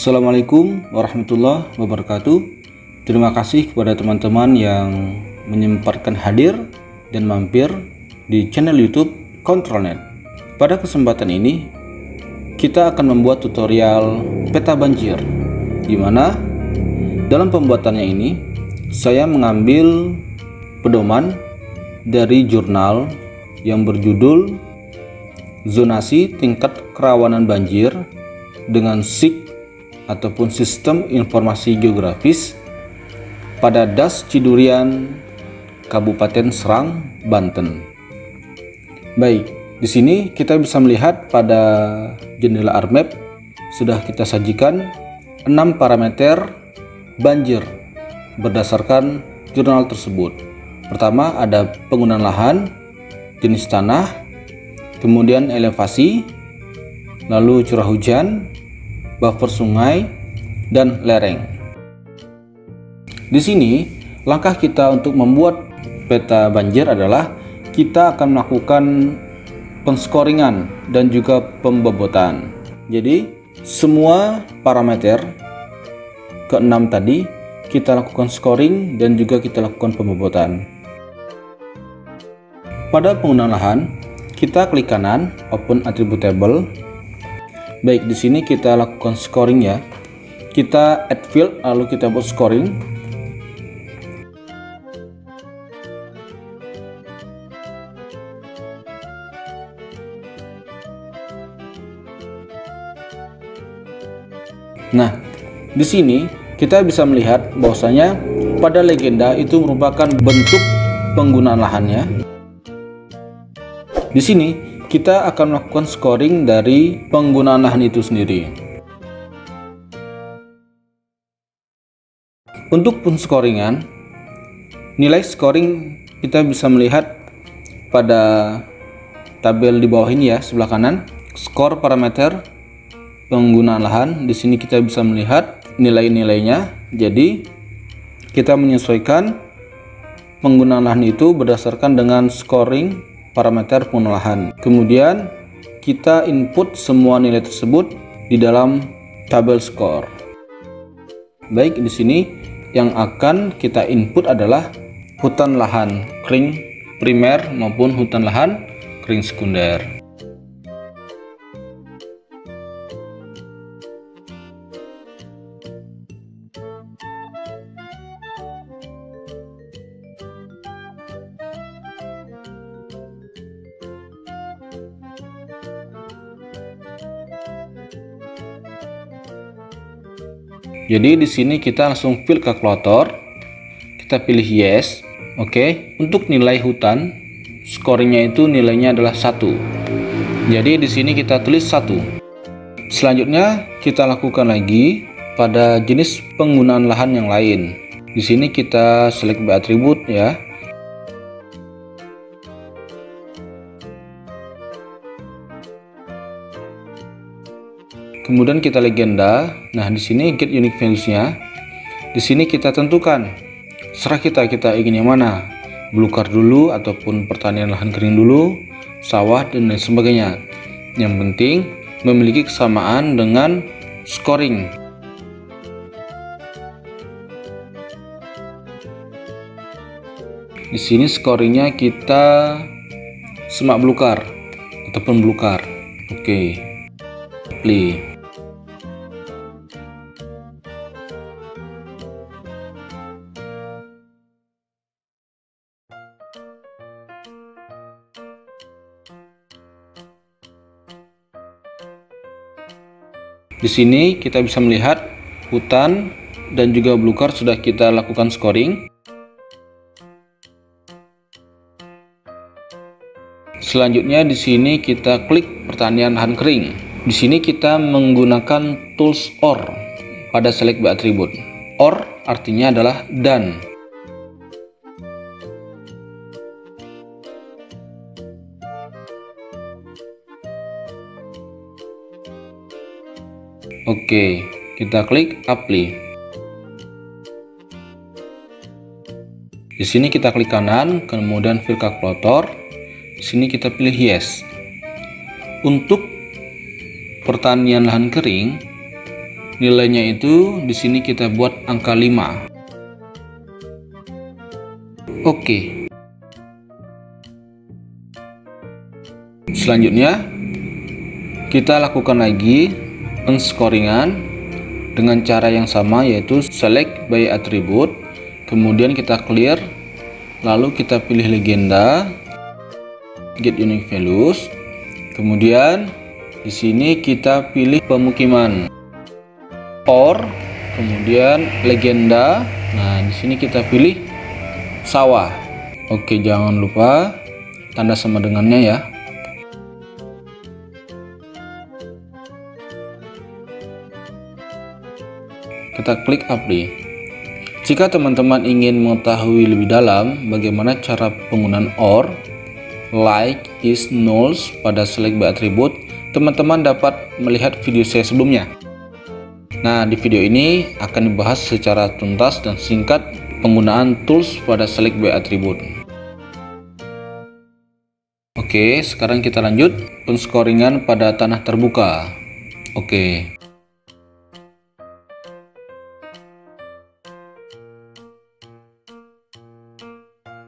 Assalamualaikum warahmatullahi wabarakatuh. Terima kasih kepada teman-teman yang menyempatkan hadir dan mampir di channel YouTube Controlnet. Pada kesempatan ini kita akan membuat tutorial peta banjir, di mana dalam pembuatannya ini saya mengambil pedoman dari jurnal yang berjudul Zonasi Tingkat Kerawanan Banjir dengan SIG ataupun Sistem Informasi Geografis pada Das Cidurian, Kabupaten Serang, Banten. Baik, di sini kita bisa melihat pada jendela ArcMap sudah kita sajikan 6 parameter banjir berdasarkan jurnal tersebut. Pertama ada penggunaan lahan, jenis tanah, kemudian elevasi, lalu curah hujan, buffer sungai, dan lereng. Di sini langkah kita untuk membuat peta banjir adalah kita akan melakukan penskoringan dan juga pembobotan. Jadi semua parameter ke-6 tadi kita lakukan scoring dan juga kita lakukan pembobotan. Pada penggunaan lahan kita klik kanan open attribute table. Baik, di sini kita lakukan scoring ya. Kita add field lalu kita buat scoring. Nah, di sini kita bisa melihat bahwasanya pada legenda itu merupakan bentuk penggunaan lahannya. Di sini kita akan melakukan scoring dari penggunaan lahan itu sendiri. Untuk penscoringan, nilai scoring kita bisa melihat pada tabel di bawah ini ya, sebelah kanan. Skor parameter penggunaan lahan, di sini kita bisa melihat nilai-nilainya. Jadi kita menyesuaikan penggunaan lahan itu berdasarkan dengan scoring parameter penggunaan lahan. Kemudian kita input semua nilai tersebut di dalam tabel skor. Baik, di sini yang akan kita input adalah hutan lahan kering primer maupun hutan lahan kering sekunder. Jadi di sini kita langsung fill kalkulator, kita pilih yes. Oke. Untuk nilai hutan, scoringnya itu nilainya adalah 1. Jadi di sini kita tulis 1. Selanjutnya kita lakukan lagi pada jenis penggunaan lahan yang lain. Di sini kita select by attribute ya. Kemudian kita legenda. Nah, di sini get unique values-nya. Di sini kita tentukan serah kita ingin yang mana. Blue card dulu ataupun pertanian lahan kering dulu, sawah dan lain sebagainya. Yang penting memiliki kesamaan dengan scoring. Di sini scoringnya kita semak blue card ataupun blue card. Oke. Apply. Di sini kita bisa melihat hutan dan juga blue card sudah kita lakukan scoring. Selanjutnya di sini kita klik pertanian lahan kering. Di sini kita menggunakan tools OR pada select by attribute. OR artinya adalah dan. Oke, kita klik apply. Di sini kita klik kanan, kemudian fill kalkulator. Di sini kita pilih yes. Untuk pertanian lahan kering, nilainya itu di sini kita buat angka 5. Oke. Selanjutnya kita lakukan lagi penscoringan dengan cara yang sama, yaitu select by attribute, kemudian kita clear, lalu kita pilih legenda, get unique values, kemudian di sini kita pilih pemukiman, or, kemudian legenda. Nah, di sini kita pilih sawah. Oke, jangan lupa tanda sama dengannya ya. Kita klik apply. Jika teman-teman ingin mengetahui lebih dalam bagaimana cara penggunaan or, like, is, nulls pada select by attribute, teman-teman dapat melihat video saya sebelumnya. Nah, di video ini akan dibahas secara tuntas dan singkat penggunaan tools pada select by attribute. Oke, sekarang kita lanjut penscoringan pada tanah terbuka. Oke.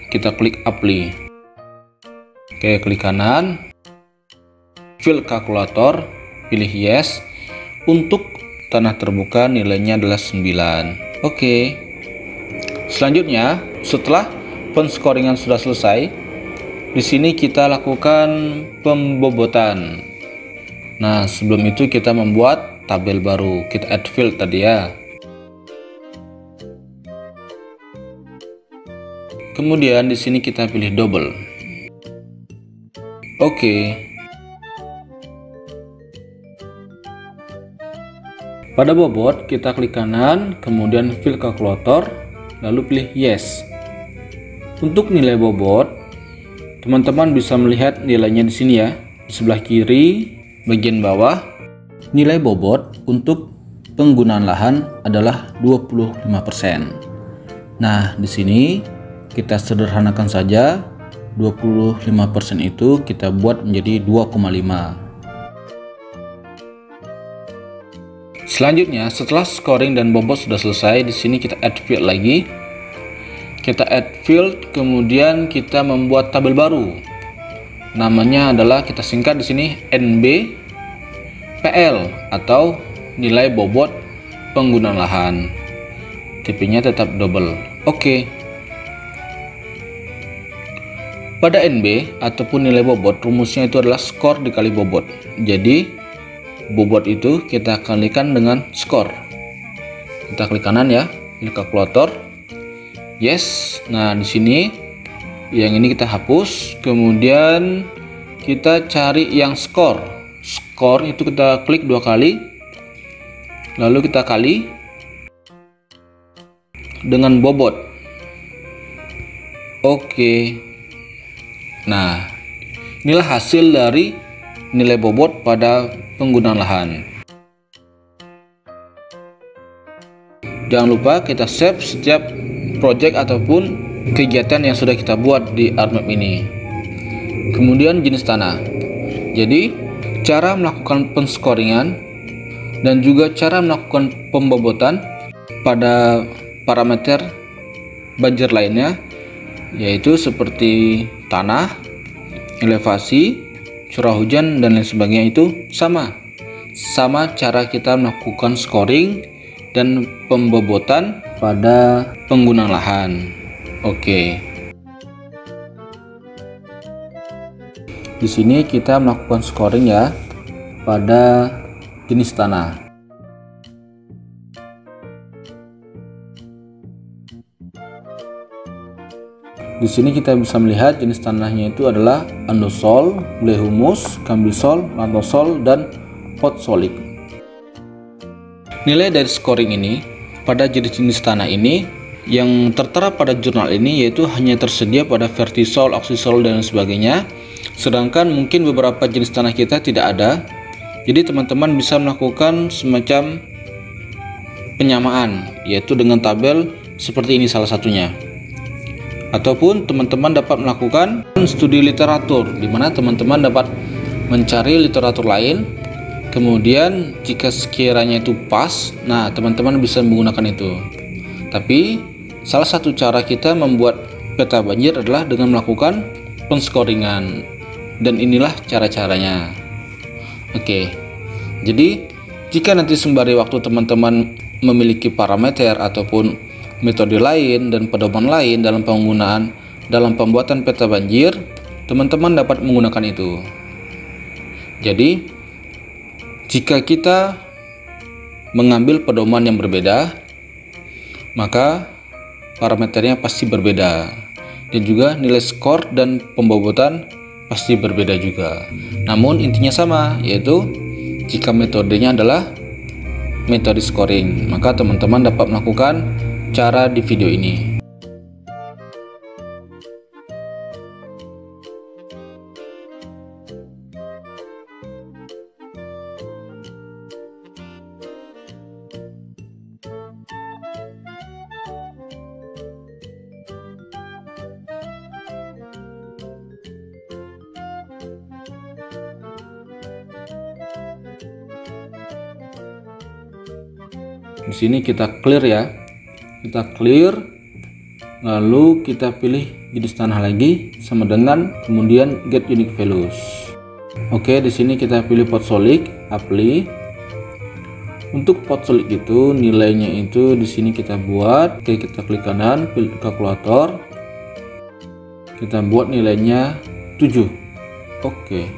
Kita klik apply. Oke, klik kanan, fill kalkulator, pilih yes. Untuk tanah terbuka nilainya adalah 9. Oke. Selanjutnya, setelah penscoringan sudah selesai, di sini kita lakukan pembobotan. Nah, sebelum itu kita membuat tabel baru. Kita add field tadi ya. Kemudian di sini kita pilih double. Oke. Pada bobot kita klik kanan, kemudian fill kalkulator, lalu pilih yes. Untuk nilai bobot, teman-teman bisa melihat nilainya di sini ya. Di sebelah kiri bagian bawah, nilai bobot untuk penggunaan lahan adalah 25%. Nah, di sini kita sederhanakan saja, 25% itu kita buat menjadi 2,5. Selanjutnya, setelah scoring dan bobot sudah selesai, di sini kita add field lagi. Kita add field, kemudian kita membuat tabel baru. Namanya adalah, kita singkat di sini NBPL atau nilai bobot penggunaan lahan. Tipenya tetap double. Oke. Pada NB ataupun nilai bobot, rumusnya itu adalah skor dikali bobot. Jadi bobot itu kita kalikan dengan skor. Kita klik kanan ya, pilih kalkulator. Yes. Nah, di sini yang ini kita hapus, kemudian kita cari yang skor. Skor itu kita klik 2 kali, lalu kita kali dengan bobot. Oke. Nah, inilah hasil dari nilai bobot pada penggunaan lahan. Jangan lupa kita save setiap project ataupun kegiatan yang sudah kita buat di ArcMap ini. Kemudian jenis tanah. Jadi, cara melakukan penscoringan dan juga cara melakukan pembobotan pada parameter banjir lainnya, yaitu seperti tanah, elevasi, curah hujan, dan lain sebagainya, itu sama cara kita melakukan scoring dan pembobotan pada penggunaan lahan. Oke. Di sini kita melakukan scoring ya pada jenis tanah. Di sini kita bisa melihat jenis tanahnya itu adalah andosol, blehumus, kambisol, lantosol, dan potsolik. Nilai dari scoring ini pada jenis-jenis tanah ini yang tertera pada jurnal ini yaitu hanya tersedia pada vertisol, oksisol, dan sebagainya. Sedangkan mungkin beberapa jenis tanah kita tidak ada. Jadi teman-teman bisa melakukan semacam penyamaan, yaitu dengan tabel seperti ini salah satunya. Ataupun teman-teman dapat melakukan studi literatur, di mana teman-teman dapat mencari literatur lain Kemudian jika sekiranya itu pas, nah teman-teman bisa menggunakan itu. Tapi salah satu cara kita membuat peta banjir adalah dengan melakukan penscoringan, dan inilah cara-caranya. Oke, jadi jika nanti sembari waktu teman-teman memiliki parameter ataupun metode lain dan pedoman lain dalam pembuatan peta banjir, teman-teman dapat menggunakan itu. Jadi jika kita mengambil pedoman yang berbeda, maka parameternya pasti berbeda, dan juga nilai skor dan pembobotan pasti berbeda juga. Namun intinya sama, yaitu jika metodenya adalah metode scoring, maka teman-teman dapat melakukan cara di video ini. Di sini kita clear ya, kita clear, lalu kita pilih jenis tanah lagi sama dengan kemudian get unique values. Oke, di sini kita pilih pot solid, apply. Untuk pot solid itu nilainya itu di sini kita buat, oke, kita klik kanan, pilih kalkulator, kita buat nilainya 7. Oke.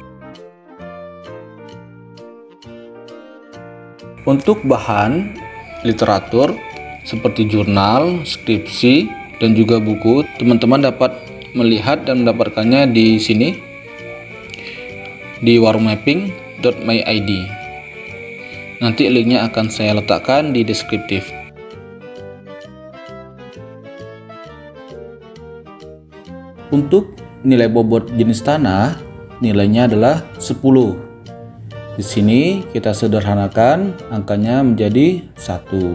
Untuk bahan literatur seperti jurnal, skripsi, dan juga buku, teman-teman dapat melihat dan mendapatkannya di sini di warmapping.myid. Nanti linknya akan saya letakkan di deskriptif. Untuk nilai bobot jenis tanah, nilainya adalah 10. Di sini kita sederhanakan angkanya menjadi 1.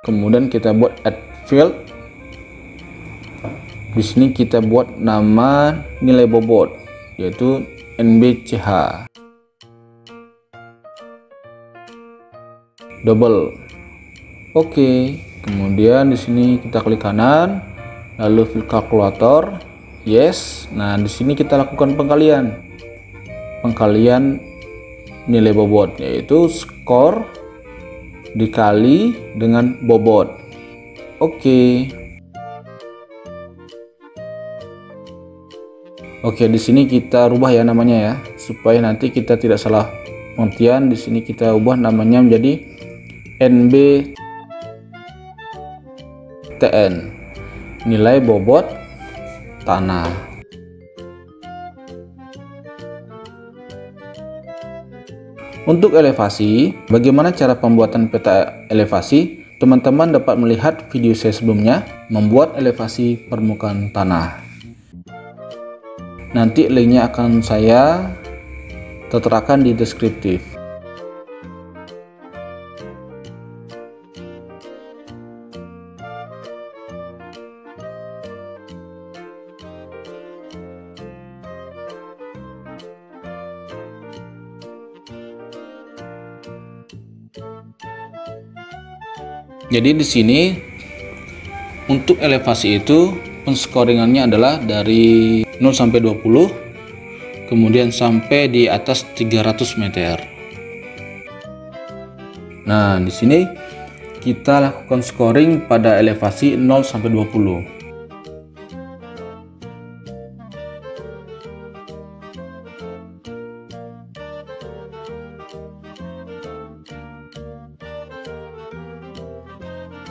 Kemudian kita buat add field. Di sini kita buat nama nilai bobot, yaitu NBCH. Double. Oke. Kemudian di sini kita klik kanan, lalu fill kalkulator. Yes. Nah, di sini kita lakukan pengkalian nilai bobot, yaitu skor dikali dengan bobot. Oke. Oke, di sini kita rubah ya namanya ya, supaya nanti kita tidak salah pengertian. Di sini kita ubah namanya menjadi NBTN, nilai bobot tanah. Untuk elevasi, bagaimana cara pembuatan peta elevasi? Teman-teman dapat melihat video saya sebelumnya, membuat elevasi permukaan tanah. Nanti linknya akan saya terterakan di deskriptif. Jadi di sini untuk elevasi itu penscoringannya adalah dari 0 sampai 20, kemudian sampai di atas 300 meter. Nah, di sini kita lakukan scoring pada elevasi 0 sampai 20.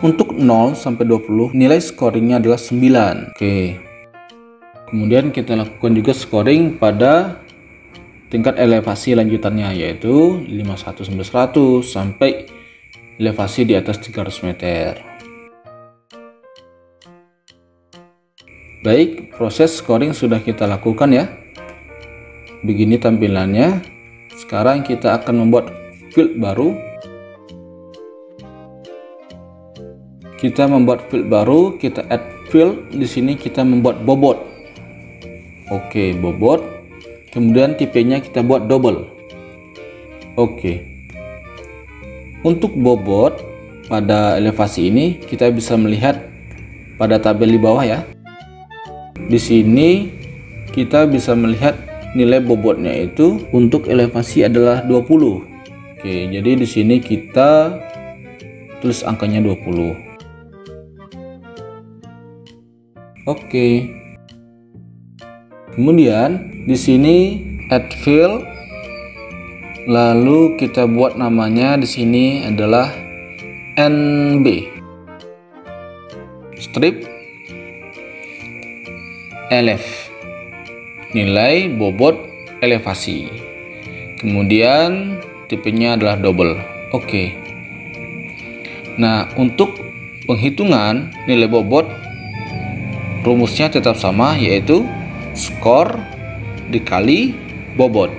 Untuk 0 sampai 20 nilai scoringnya adalah 9. Oke. Kemudian kita lakukan juga scoring pada tingkat elevasi lanjutannya, yaitu 51 sampai 100 sampai elevasi di atas 300 meter. Baik, proses scoring sudah kita lakukan ya. Begini tampilannya. Sekarang kita akan membuat field baru. Kita membuat field baru, kita add field. Di sini kita membuat bobot. Oke, bobot. Kemudian tipenya kita buat double. Oke. Untuk bobot pada elevasi ini kita bisa melihat pada tabel di bawah ya. Di sini kita bisa melihat nilai bobotnya itu untuk elevasi adalah 20. Oke, jadi di sini kita tulis angkanya 20. Oke. Kemudian di sini add fill, lalu kita buat namanya di sini adalah NB. Strip elef, nilai bobot elevasi. Kemudian tipenya adalah double. Oke. Nah, untuk penghitungan nilai bobot rumusnya tetap sama, yaitu skor dikali bobot.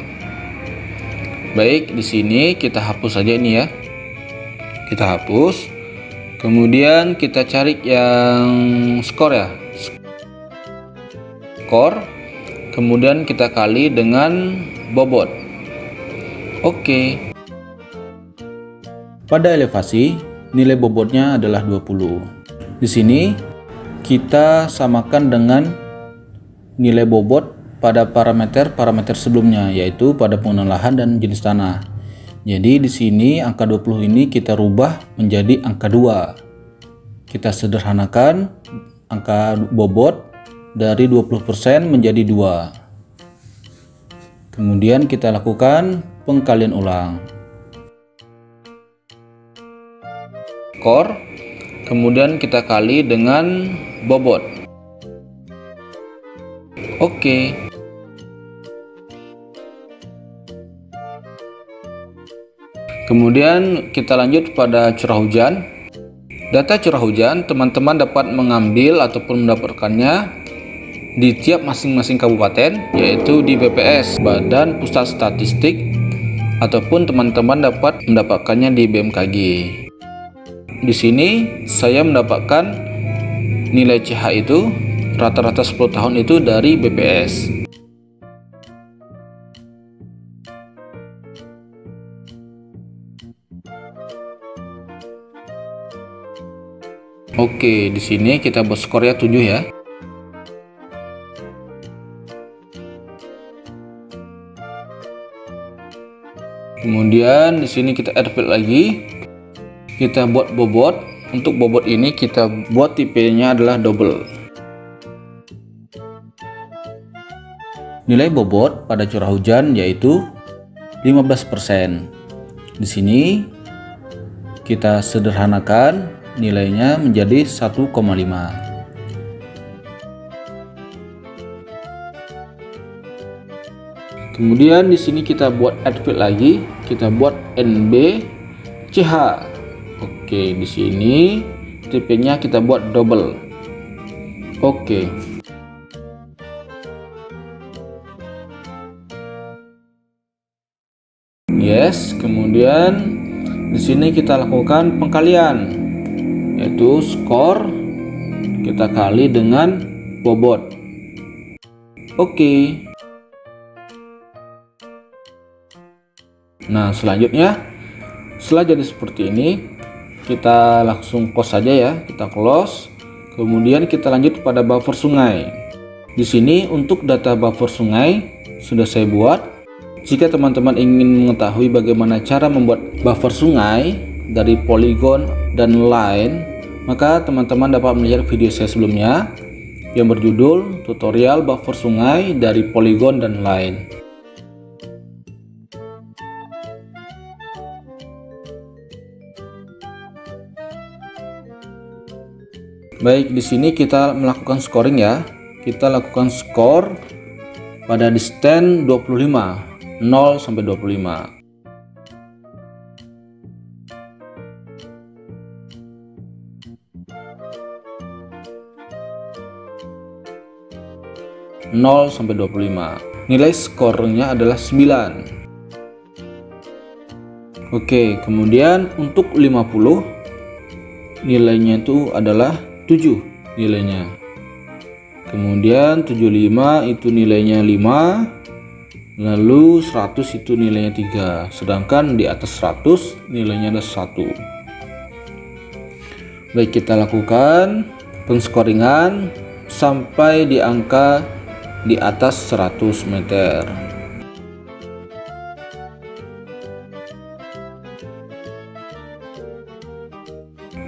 Baik, di sini kita hapus saja ini ya. Kita hapus. Kemudian kita cari yang skor ya. Skor. Kemudian kita kali dengan bobot. Oke. Pada elevasi, nilai bobotnya adalah 20. Di sini kita samakan dengan nilai bobot pada parameter sebelumnya, yaitu pada penggunaan lahan dan jenis tanah. Jadi di sini angka 20 ini kita rubah menjadi angka 2. Kita sederhanakan angka bobot dari 20% menjadi 2. Kemudian kita lakukan pengkalian ulang. Skor, kemudian kita kali dengan bobot. Oke. Kemudian kita lanjut pada curah hujan. Data curah hujan teman-teman dapat mengambil ataupun mendapatkannya di tiap masing-masing kabupaten, yaitu di BPS, Badan Pusat Statistik, ataupun teman-teman dapat mendapatkannya di BMKG. Di sini saya mendapatkan nilai CH itu rata-rata 10 tahun itu dari BPS. Oke, di sini kita buat skornya 7 ya. Kemudian di sini kita add field lagi. Kita buat bobot. Untuk bobot ini kita buat tipenya adalah double. Nilai bobot pada curah hujan yaitu 15%. Di sini kita sederhanakan nilainya menjadi 1,5. Kemudian di sini kita buat add field lagi, kita buat NB CH. Oke, di sini tipenya kita buat double. Oke. Yes, kemudian di sini kita lakukan pengkalian, yaitu skor kita kali dengan bobot. Oke. Nah, selanjutnya setelah jadi seperti ini, kita langsung close saja ya, kita close. Kemudian kita lanjut pada buffer sungai. Di sini untuk data buffer sungai sudah saya buat. Jika teman-teman ingin mengetahui bagaimana cara membuat buffer sungai dari poligon dan line, maka teman-teman dapat melihat video saya sebelumnya yang berjudul tutorial buffer sungai dari poligon dan line. Baik, di sini kita melakukan scoring ya. Kita lakukan skor pada distance 25, 0 sampai 25. Sampai 25. Nilai skornya adalah 9. Oke, kemudian untuk 50 nilainya itu adalah 7 nilainya. Kemudian 75 itu nilainya 5, lalu 100 itu nilainya 3, sedangkan di atas 100 nilainya ada 1. Baik, kita lakukan penskoringan sampai di angka di atas 100 meter.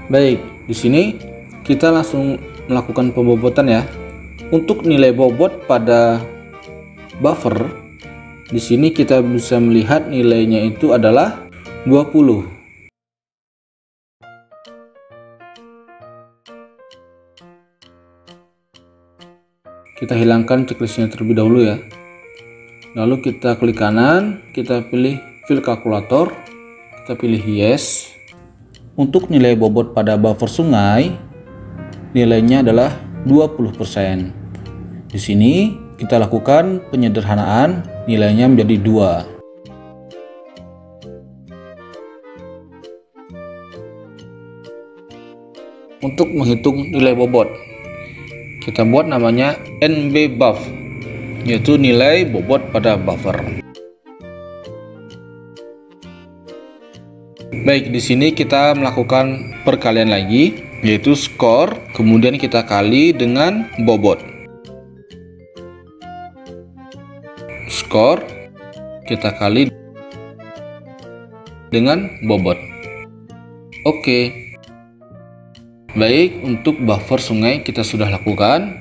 Baik, di sini kita langsung melakukan pembobotan ya. Untuk nilai bobot pada buffer, di sini kita bisa melihat nilainya itu adalah 20. Kita hilangkan checklistnya terlebih dahulu ya. Lalu kita klik kanan, kita pilih fill kalkulator, kita pilih yes. Untuk nilai bobot pada buffer sungai, nilainya adalah 20%. Di sini kita lakukan penyederhanaan, nilainya menjadi 2. Untuk menghitung nilai bobot, kita buat namanya NB buff, yaitu nilai bobot pada buffer. Baik, di sini kita melakukan perkalian lagi, yaitu skor, kemudian kita kali dengan bobot. Skor kita kali dengan bobot. Oke. Baik, untuk buffer sungai kita sudah lakukan.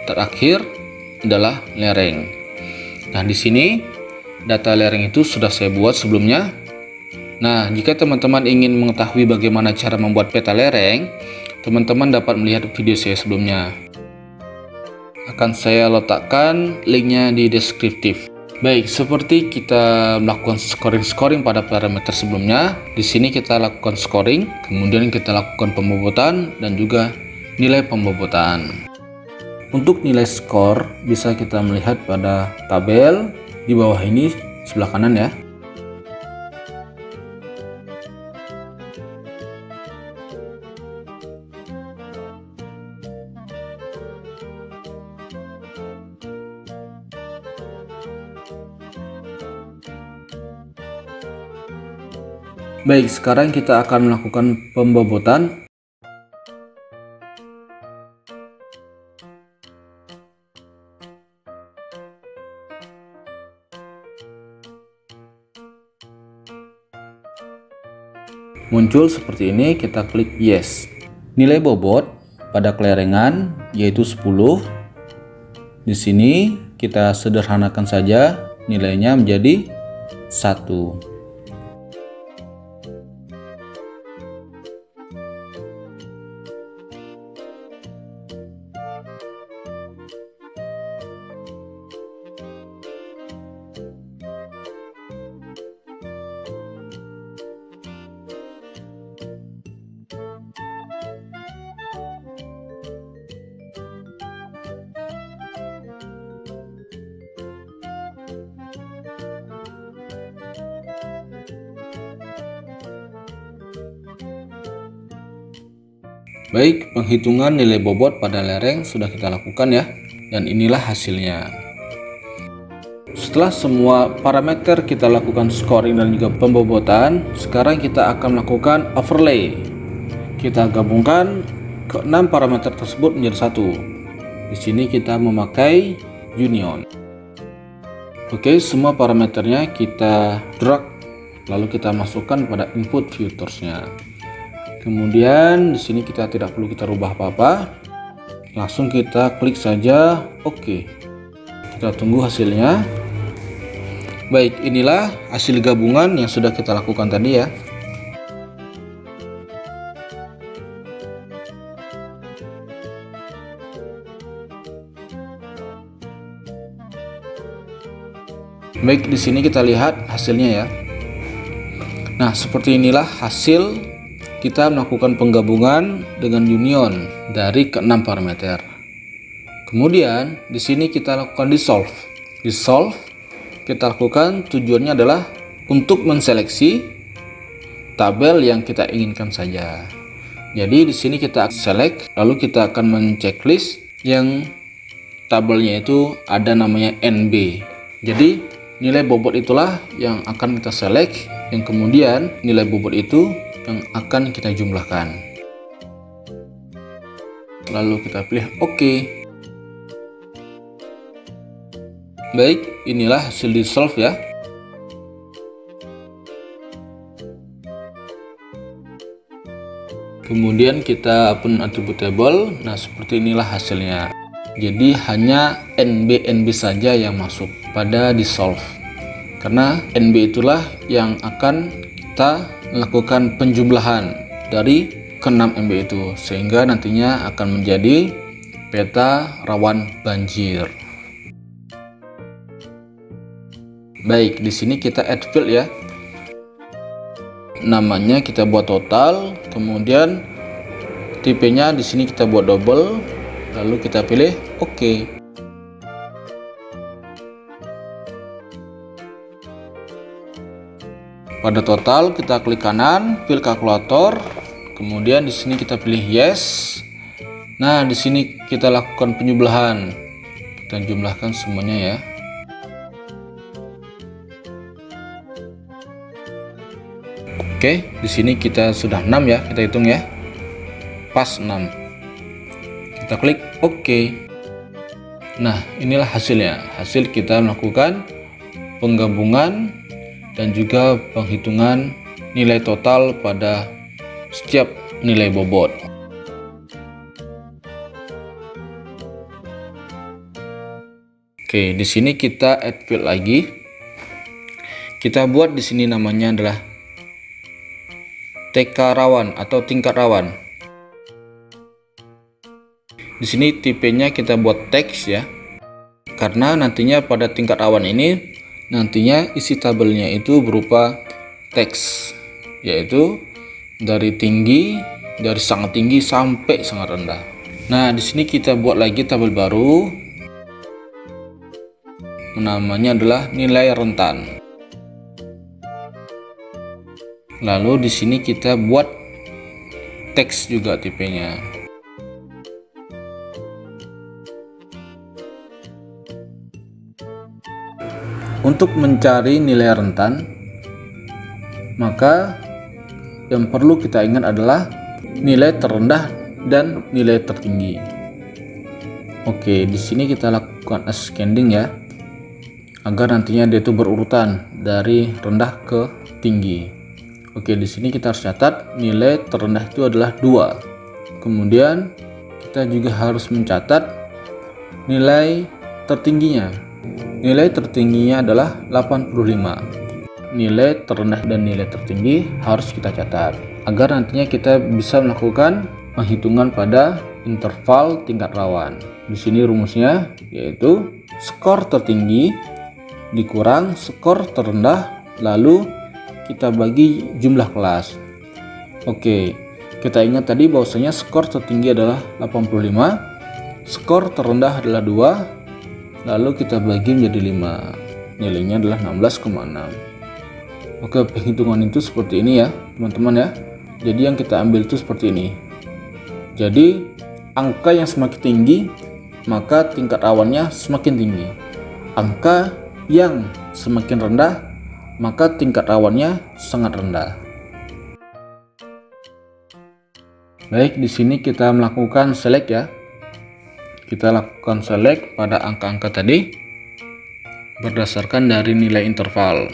Terakhir adalah lereng. Nah, di sini data lereng itu sudah saya buat sebelumnya. Nah, jika teman-teman ingin mengetahui bagaimana cara membuat peta lereng, teman-teman dapat melihat video saya sebelumnya. Akan saya letakkan linknya di deskriptif. Baik, seperti kita melakukan scoring pada parameter sebelumnya, di sini kita lakukan scoring, kemudian kita lakukan pembobotan dan juga nilai pembobotan. Untuk nilai skor bisa kita melihat pada tabel di bawah ini sebelah kanan ya. Baik, sekarang kita akan melakukan pembobotan. Muncul seperti ini, kita klik yes. Nilai bobot pada kelerengan yaitu 10. Di sini kita sederhanakan saja, nilainya menjadi 1. Baik, penghitungan nilai bobot pada lereng sudah kita lakukan ya, dan inilah hasilnya. Setelah semua parameter kita lakukan scoring dan juga pembobotan, sekarang kita akan melakukan overlay. Kita gabungkan ke 6 parameter tersebut menjadi satu. Di sini kita memakai union. Oke, semua parameternya kita drag, lalu kita masukkan pada input filtersnya. Kemudian di sini kita tidak perlu kita rubah apa-apa, langsung kita klik saja OK. Kita tunggu hasilnya. Baik, inilah hasil gabungan yang sudah kita lakukan tadi ya. Baik, di sini kita lihat hasilnya ya. Nah, seperti inilah hasil kita melakukan penggabungan dengan union dari ke-6 parameter. Kemudian di sini kita lakukan dissolve. Dissolve kita lakukan tujuannya adalah untuk menseleksi tabel yang kita inginkan saja. Jadi di sini kita select, lalu kita akan menceklis yang tabelnya itu ada namanya NB. Jadi nilai bobot itulah yang akan kita select, yang kemudian nilai bobot itu yang akan kita jumlahkan. Lalu kita pilih OK. Baik, inilah hasil di solve ya. Kemudian kita open attribute table. Nah, seperti inilah hasilnya. Jadi hanya NB saja yang masuk pada di solve. Karena NB itulah yang akan kita lakukan penjumlahan dari ke-6 NB itu, sehingga nantinya akan menjadi peta rawan banjir. Baik, di sini kita add field ya. Namanya kita buat total, kemudian tipenya di sini kita buat double, lalu kita pilih OK. Pada total kita klik kanan, fill kalkulator, kemudian di sini kita pilih yes. Nah, di sini kita lakukan penjumlahan. Kita jumlahkan semuanya ya. Oke, di sini kita sudah 6 ya, kita hitung ya. Pas 6. Kita klik OK. Nah, inilah hasilnya. Hasil kita melakukan penggabungan dan juga penghitungan nilai total pada setiap nilai bobot. Oke, di sini kita add field lagi. Kita buat di sini namanya adalah TK rawan atau tingkat rawan. Di sini tipenya kita buat teks ya. Karena nantinya pada tingkat rawan ini nantinya isi tabelnya itu berupa teks, yaitu dari tinggi, dari sangat tinggi sampai sangat rendah. Nah, di sini kita buat lagi tabel baru. Namanya adalah nilai rentan. Lalu di sini kita buat teks juga tipenya. Untuk mencari nilai rentan, maka yang perlu kita ingat adalah nilai terendah dan nilai tertinggi. Oke, di sini kita lakukan ascending ya, agar nantinya dia itu berurutan dari rendah ke tinggi. Oke, di sini kita harus catat nilai terendah itu adalah 2. Kemudian kita juga harus mencatat nilai tertingginya. Nilai tertingginya adalah 85. Nilai terendah dan nilai tertinggi harus kita catat agar nantinya kita bisa melakukan penghitungan pada interval tingkat rawan. Di sini rumusnya yaitu skor tertinggi dikurang skor terendah, lalu kita bagi jumlah kelas. Oke, kita ingat tadi bahwasanya skor tertinggi adalah 85, skor terendah adalah 2, lalu kita bagi menjadi 5. Nilainya adalah 16,6. Oke, penghitungan itu seperti ini ya, teman-teman ya. Jadi yang kita ambil itu seperti ini. Jadi angka yang semakin tinggi, maka tingkat rawannya semakin tinggi. Angka yang semakin rendah, maka tingkat rawannya sangat rendah. Baik, di sini kita melakukan select ya. Kita lakukan select pada angka-angka tadi berdasarkan dari nilai interval.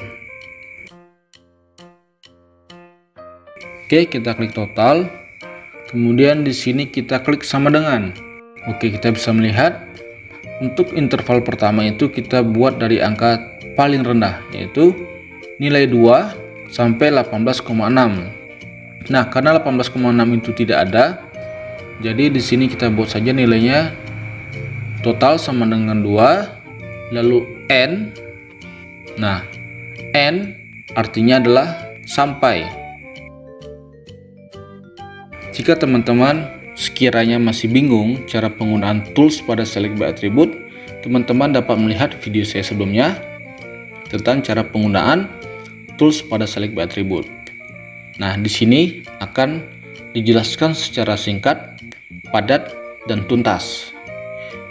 Oke, kita klik total. Kemudian di sini kita klik sama dengan. Oke, kita bisa melihat untuk interval pertama itu kita buat dari angka paling rendah, yaitu nilai 2 sampai 18,6. Nah, karena 18,6 itu tidak ada, jadi di sini kita buat saja nilainya total sama dengan 2, lalu N. Nah, N artinya adalah sampai. Jika teman-teman sekiranya masih bingung cara penggunaan tools pada select by attribute, teman-teman dapat melihat video saya sebelumnya tentang cara penggunaan tools pada select by attribute. Nah, di sini akan dijelaskan secara singkat, padat, dan tuntas,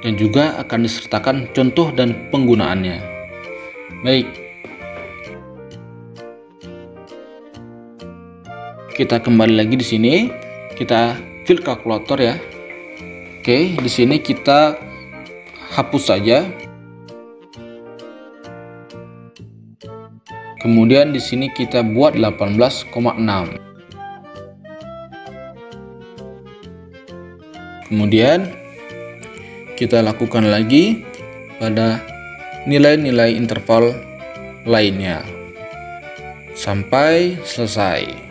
dan juga akan disertakan contoh dan penggunaannya. Baik, kita kembali lagi di sini, kita fill kalkulator ya. Oke, di sini kita hapus saja. Kemudian di sini kita buat 18,6. Kemudian kita lakukan lagi pada nilai-nilai interval lainnya sampai selesai.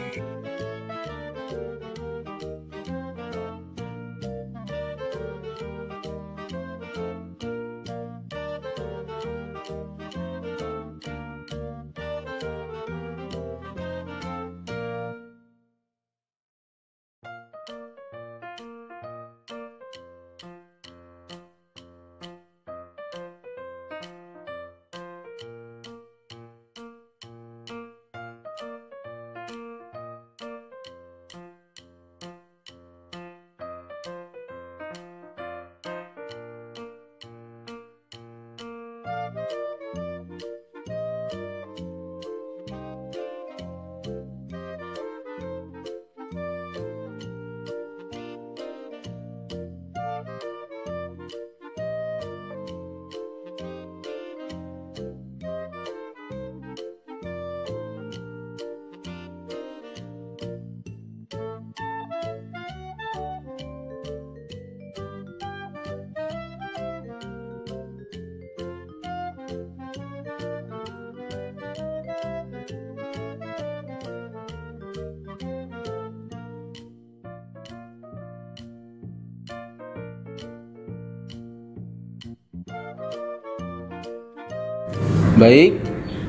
Baik,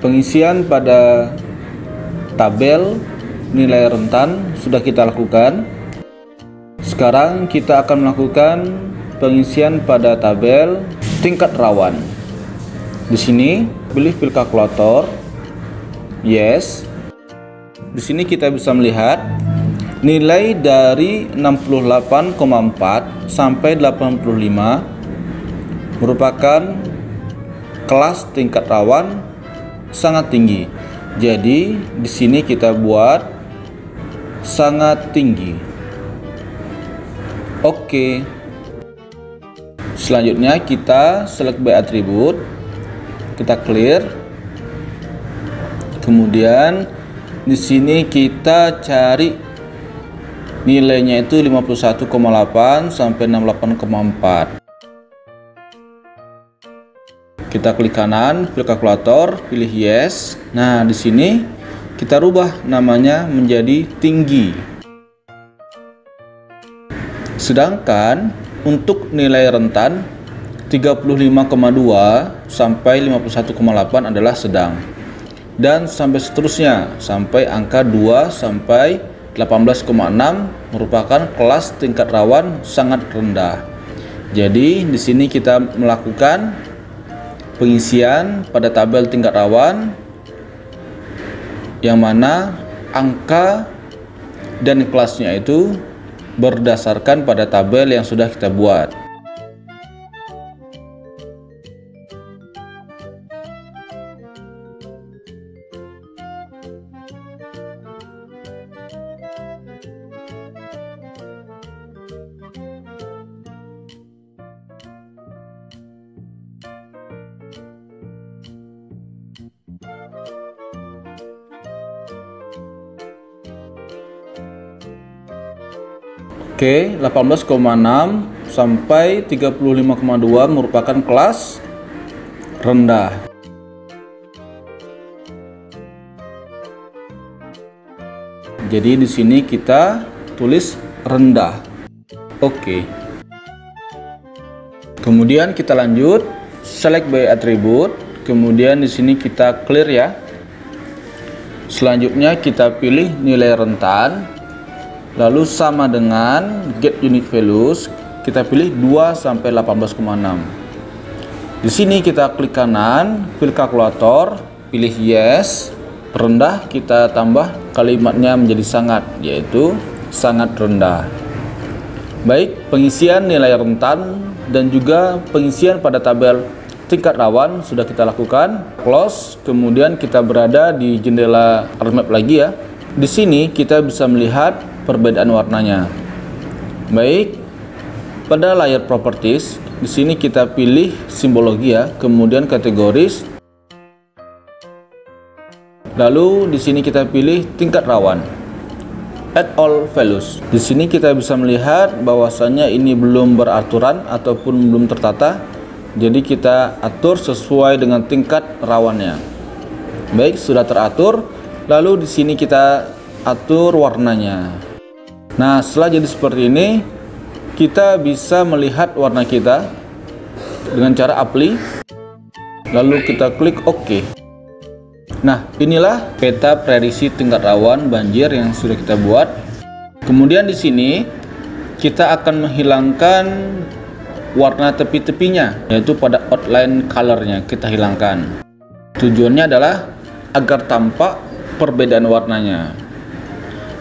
pengisian pada tabel nilai rentan sudah kita lakukan. Sekarang kita akan melakukan pengisian pada tabel tingkat rawan. Di sini pilih fill kalkulator. Yes. Di sini kita bisa melihat nilai dari 68,4 sampai 85 merupakan kelas tingkat rawan sangat tinggi. Jadi di sini kita buat sangat tinggi. Oke. Selanjutnya kita select by attribute. Kita clear. Kemudian di sini kita cari nilainya itu 51,8 sampai 68,4. Kita klik kanan, fill kalkulator, pilih yes. Nah, di sini kita rubah namanya menjadi tinggi. Sedangkan untuk nilai rentan 35,2 sampai 51,8 adalah sedang. Dan sampai seterusnya sampai angka 2 sampai 18,6 merupakan kelas tingkat rawan sangat rendah. Jadi di sini kita melakukan pengisian pada tabel tingkat rawan yang mana angka dan kelasnya itu berdasarkan pada tabel yang sudah kita buat. Oke, 18,6 sampai 35,2 merupakan kelas rendah. Jadi di sini kita tulis rendah. Oke. Kemudian kita lanjut select by attribute. Kemudian di sini kita clear ya. Selanjutnya kita pilih nilai rentan. Lalu sama dengan get unique values, kita pilih 2 sampai 18,6. Di sini kita klik kanan, fill kalkulator, pilih yes. Rendah kita tambah kalimatnya menjadi sangat, yaitu sangat rendah. Baik, pengisian nilai rentan dan juga pengisian pada tabel tingkat rawan sudah kita lakukan. Close, kemudian kita berada di jendela remap lagi ya. Di sini kita bisa melihat perbedaan warnanya. Baik, pada layar properties, di sini kita pilih simbologi ya, kemudian kategoris. Lalu di sini kita pilih tingkat rawan. Add all values. Di sini kita bisa melihat bahwasannya ini belum beraturan ataupun belum tertata. Jadi kita atur sesuai dengan tingkat rawannya. Baik, sudah teratur. Lalu di sini kita atur warnanya. Nah, setelah jadi seperti ini, kita bisa melihat warna kita dengan cara apply. Lalu kita klik OK. Nah, inilah peta prediksi tingkat rawan banjir yang sudah kita buat. Kemudian di sini kita akan menghilangkan warna tepi-tepinya, yaitu pada outline colornya kita hilangkan. Tujuannya adalah agar tampak perbedaan warnanya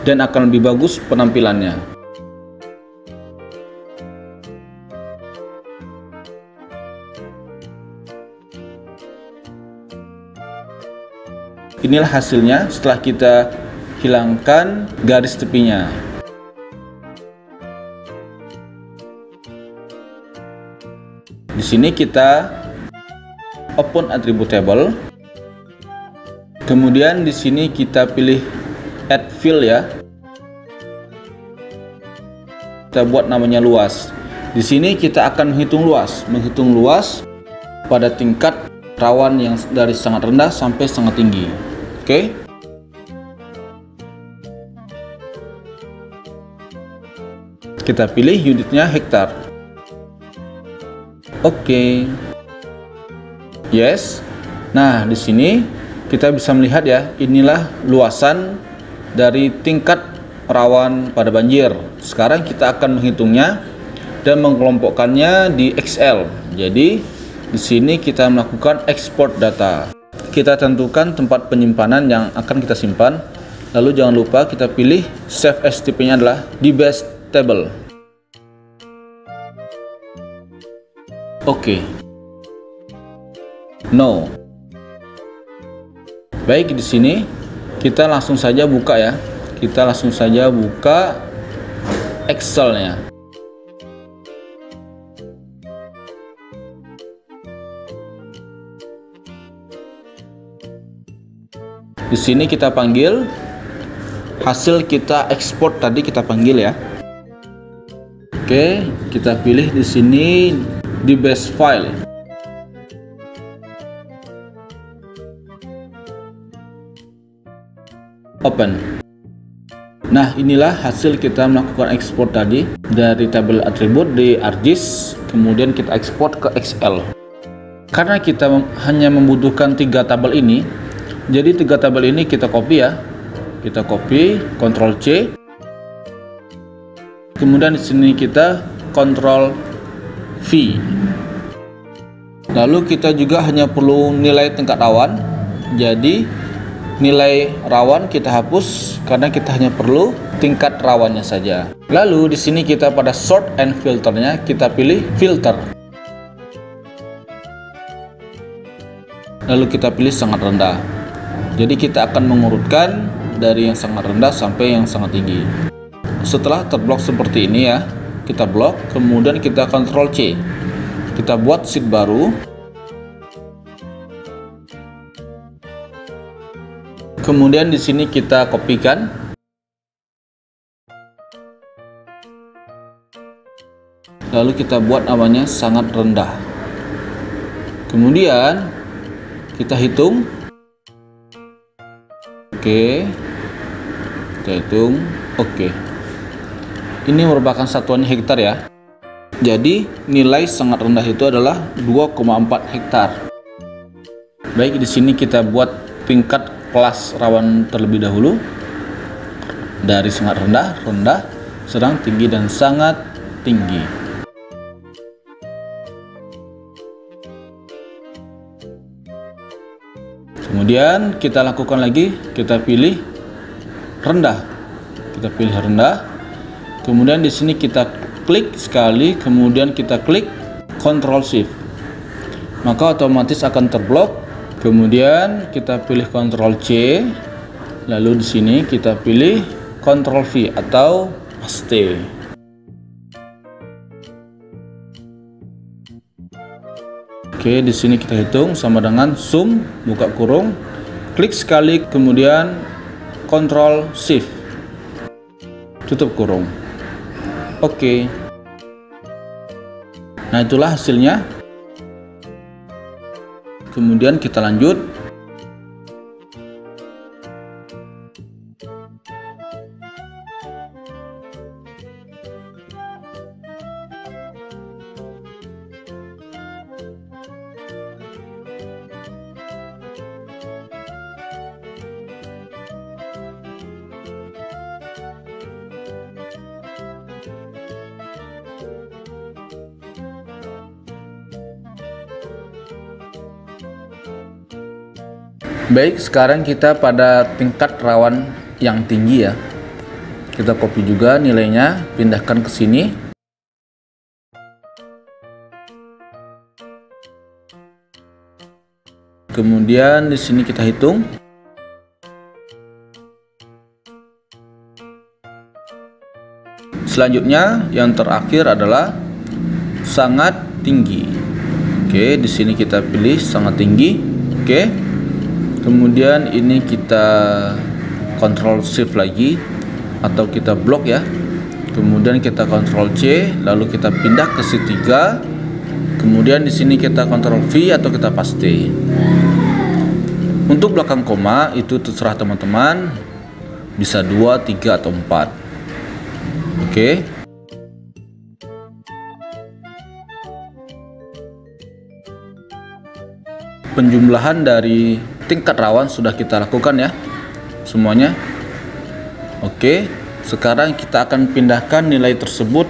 dan akan lebih bagus penampilannya. Inilah hasilnya setelah kita hilangkan garis tepinya. Di sini kita open attribute table. Kemudian di sini kita pilih add fill ya. Kita buat namanya luas. Di sini kita akan menghitung luas pada tingkat rawan yang dari sangat rendah sampai sangat tinggi. Oke. Kita pilih unitnya hektar. Oke. Yes. Nah, di sini kita bisa melihat ya, inilah luasan dari tingkat rawan pada banjir. Sekarang kita akan menghitungnya dan mengelompokkannya di Excel. Jadi di sini kita melakukan export data. Kita tentukan tempat penyimpanan yang akan kita simpan. Lalu jangan lupa kita pilih save as tipenya adalah di base table. Oke. No. Baik, di sini kita langsung saja buka ya. Kita langsung saja buka Excel-nya. Di sini kita panggil hasil kita ekspor tadi, kita panggil ya. Oke, kita pilih di sini di base file. Open. Nah, inilah hasil kita melakukan ekspor tadi dari tabel atribut di ArcGIS, kemudian kita ekspor ke Excel. Karena kita hanya membutuhkan 3 tabel ini, jadi 3 tabel ini kita copy ya. Kita copy, Ctrl C. Kemudian di sini kita Ctrl V. Lalu kita juga hanya perlu nilai tingkat rawan. Jadi nilai rawan kita hapus karena kita hanya perlu tingkat rawannya saja. Lalu di sini kita pada sort and filternya kita pilih filter. Lalu kita pilih sangat rendah. Jadi kita akan mengurutkan dari yang sangat rendah sampai yang sangat tinggi. Setelah terblok seperti ini ya, kita blok, kemudian kita Ctrl C. Kita buat sheet baru. Kemudian di sini kita kopikan. Lalu kita buat namanya sangat rendah. Kemudian kita hitung. Oke, kita hitung. Oke, ini merupakan satuannya hektar ya. Jadi nilai sangat rendah itu adalah 2,4 hektar. Baik, di sini kita buat tingkat kelas rawan terlebih dahulu. Dari sangat rendah, rendah, sedang, tinggi, dan sangat tinggi. Kemudian kita lakukan lagi, kita pilih rendah. Kita pilih rendah. Kemudian di sini kita klik sekali, kemudian kita klik Ctrl Shift. Maka otomatis akan terblok. Kemudian kita pilih Ctrl C. Lalu di sini kita pilih Ctrl V atau paste. Oke, di sini kita hitung sama dengan zoom, buka kurung, klik sekali, kemudian Ctrl Shift, tutup kurung. Oke. Nah, itulah hasilnya. Kemudian kita lanjut. Baik, sekarang kita pada tingkat rawan yang tinggi ya. Kita copy juga nilainya, pindahkan ke sini. Kemudian di sini kita hitung. Selanjutnya yang terakhir adalah sangat tinggi. Oke, di sini kita pilih sangat tinggi. Oke. Kemudian ini kita Ctrl Shift lagi atau kita blok ya. Kemudian kita Ctrl C, lalu kita pindah ke C3. Kemudian di sini kita Ctrl V atau kita paste. Untuk belakang koma itu terserah teman-teman, bisa 2, 3 atau 4. Oke. Penjumlahan dari tingkat rawan sudah kita lakukan ya semuanya. Oke, sekarang kita akan pindahkan nilai tersebut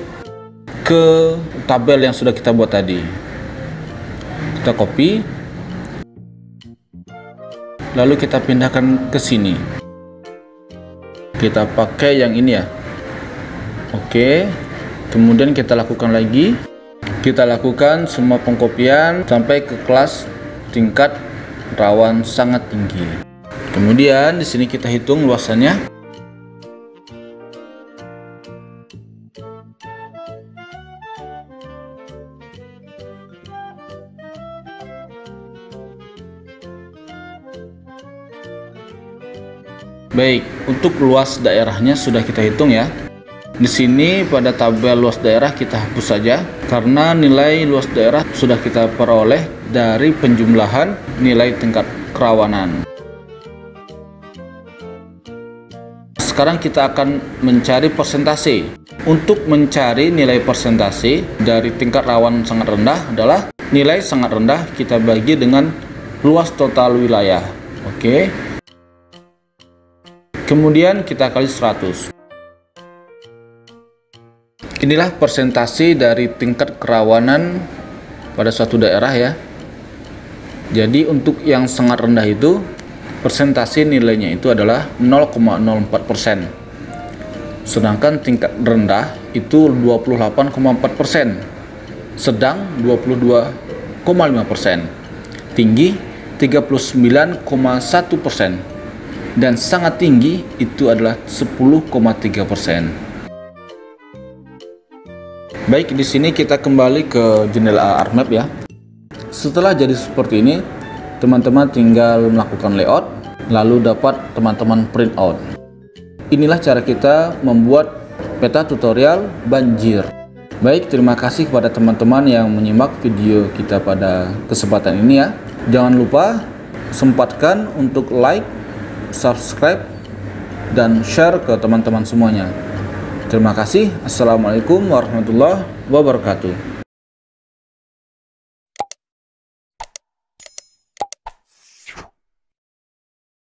ke tabel yang sudah kita buat tadi. Kita copy, lalu kita pindahkan ke sini. Kita pakai yang ini ya. Oke, kemudian kita lakukan lagi. Kita lakukan semua pengkopian sampai ke kelas tingkat rawan sangat tinggi. Kemudian di sini kita hitung luasannya. Baik, untuk luas daerahnya sudah kita hitung ya. Di sini pada tabel luas daerah kita hapus saja karena nilai luas daerah sudah kita peroleh dari penjumlahan nilai tingkat kerawanan. Sekarang kita akan mencari persentase. Untuk mencari nilai persentase dari tingkat rawan sangat rendah adalah nilai sangat rendah kita bagi dengan luas total wilayah. Oke. Kemudian kita kali 100. Inilah persentase dari tingkat kerawanan pada suatu daerah ya. Jadi untuk yang sangat rendah itu persentase nilainya itu adalah 0,04%. Sedangkan tingkat rendah itu 28,4%. Sedang 22,5%. Tinggi 39,1%. Dan sangat tinggi itu adalah 10,3%. Baik, di sini kita kembali ke jendela ArcMap ya. Setelah jadi seperti ini, teman-teman tinggal melakukan layout, lalu dapat teman-teman print out. Inilah cara kita membuat peta tutorial banjir. Baik, terima kasih kepada teman-teman yang menyimak video kita pada kesempatan ini ya. Jangan lupa sempatkan untuk like, subscribe, dan share ke teman-teman semuanya. Terima kasih. Assalamualaikum warahmatullahi wabarakatuh.